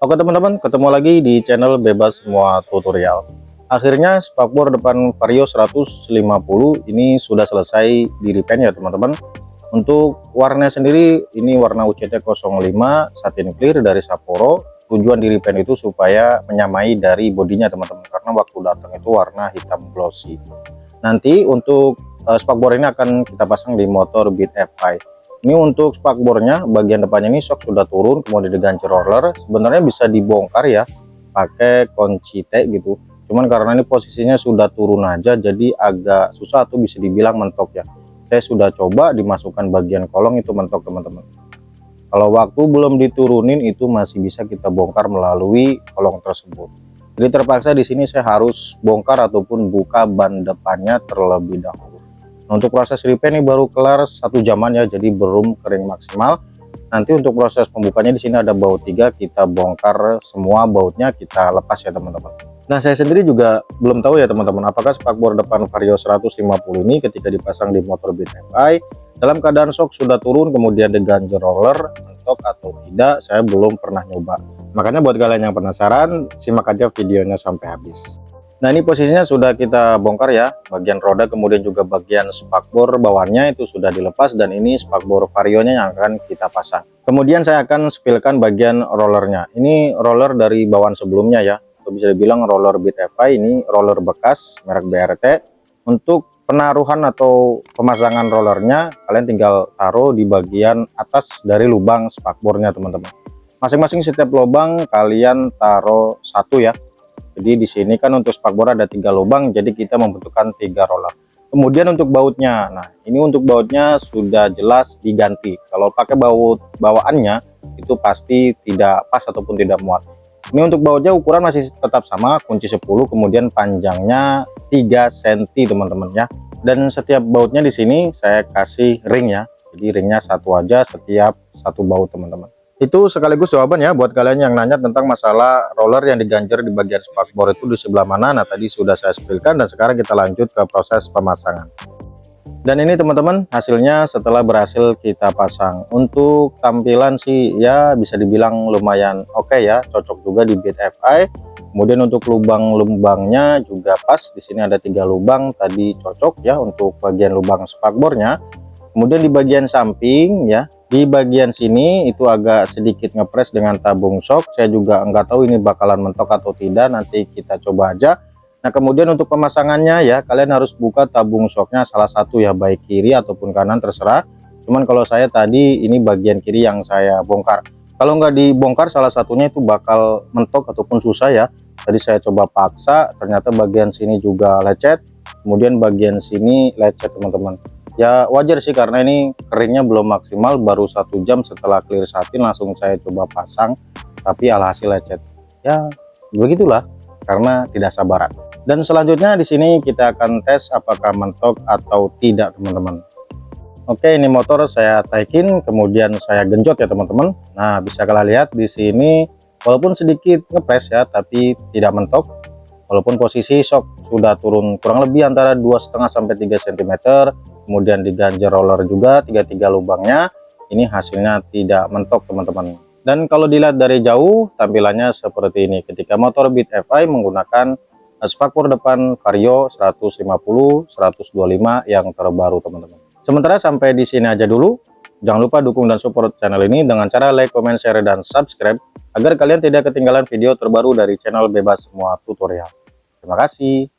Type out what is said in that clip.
Oke teman-teman, ketemu lagi di channel Bebas Semua Tutorial. Akhirnya spakbor depan Vario 150 ini sudah selesai di repaint ya teman-teman. Untuk warnanya sendiri ini warna UCT 05 satin clear dari Sapporo. Tujuan di repaint itu supaya menyamai dari bodinya teman-teman, karena waktu datang itu warna hitam glossy. Nanti untuk spakbor ini akan kita pasang di motor Beat FI. Ini untuk spakbornya bagian depannya ini shock sudah turun, kemudian diganti roller. Sebenarnya bisa dibongkar ya pakai kunci T gitu, cuman karena ini posisinya sudah turun aja jadi agak susah tuh, bisa dibilang mentok ya. Saya sudah coba dimasukkan bagian kolong itu mentok teman-teman. Kalau waktu belum diturunin itu masih bisa kita bongkar melalui kolong tersebut. Jadi terpaksa di sini saya harus bongkar ataupun buka ban depannya terlebih dahulu. Untuk proses repaint ini baru kelar 1 jaman ya, jadi belum kering maksimal. Nanti untuk proses pembukanya di sini ada baut 3, kita bongkar semua bautnya, kita lepas ya teman-teman. Nah saya sendiri juga belum tahu ya teman-teman, apakah spakbor depan Vario 150 ini ketika dipasang di motor Beat FI dalam keadaan shock sudah turun kemudian diganjel roller mentok atau tidak, saya belum pernah nyoba. Makanya buat kalian yang penasaran, simak aja videonya sampai habis. Nah ini posisinya sudah kita bongkar ya, bagian roda kemudian juga bagian spakbor bawahnya itu sudah dilepas, dan ini spakbor varionya yang akan kita pasang. Kemudian saya akan spillkan bagian rollernya. Ini roller dari bawaan sebelumnya ya, atau bisa dibilang roller Beat FI, ini roller bekas merek BRT. Untuk penaruhan atau pemasangan rollernya kalian tinggal taruh di bagian atas dari lubang spakbornya teman-teman. Masing-masing setiap lubang kalian taruh satu ya. Jadi di sini kan untuk spakbor ada 3 lubang, jadi kita membutuhkan 3 roller. Kemudian untuk bautnya, nah ini untuk bautnya sudah jelas diganti. Kalau pakai baut bawaannya itu pasti tidak pas ataupun tidak muat. Ini untuk bautnya ukuran masih tetap sama, kunci 10, kemudian panjangnya 3 cm teman-teman ya. Dan setiap bautnya di sini saya kasih ring ya, jadi ringnya satu aja setiap satu baut teman-teman. Itu sekaligus jawaban ya buat kalian yang nanya tentang masalah roller yang diganjel di bagian spakbor itu di sebelah mana. Nah tadi sudah saya spillkan, dan sekarang kita lanjut ke proses pemasangan. Dan ini teman-teman hasilnya setelah berhasil kita pasang. Untuk tampilan sih ya bisa dibilang lumayan oke ya, cocok juga di Beat FI. Kemudian untuk lubang-lubangnya juga pas, di sini ada 3 lubang tadi, cocok ya untuk bagian lubang spakbornya. Kemudian di bagian samping ya, di bagian sini itu agak sedikit ngepres dengan tabung shock. Saya juga enggak tahu ini bakalan mentok atau tidak, nanti kita coba aja. Nah kemudian untuk pemasangannya ya, kalian harus buka tabung shocknya salah satu ya, baik kiri ataupun kanan terserah. Cuman kalau saya tadi ini bagian kiri yang saya bongkar. Kalau nggak dibongkar salah satunya itu bakal mentok ataupun susah ya. Tadi saya coba paksa, ternyata bagian sini juga lecet, kemudian bagian sini lecet teman-teman. Ya wajar sih karena ini keringnya belum maksimal, baru 1 jam setelah clear satin langsung saya coba pasang, tapi alhasil lecet. Ya begitulah karena tidak sabaran. Dan selanjutnya di sini kita akan tes apakah mentok atau tidak teman-teman. Oke, ini motor saya taikin kemudian saya genjot ya teman-teman. Nah bisa kalian lihat di sini walaupun sedikit ngepres ya, tapi tidak mentok. Walaupun posisi shock sudah turun kurang lebih antara 2,5 sampai 3 cm, kemudian diganjel roller juga 3 lubangnya, ini hasilnya tidak mentok teman-teman. Dan kalau dilihat dari jauh tampilannya seperti ini ketika motor Beat FI menggunakan spakbor depan Vario 150 125 yang terbaru teman-teman. Sementara sampai di sini aja dulu. Jangan lupa dukung dan support channel ini dengan cara like, comment, share, dan subscribe agar kalian tidak ketinggalan video terbaru dari channel Bebas Semua Tutorial. Terima kasih.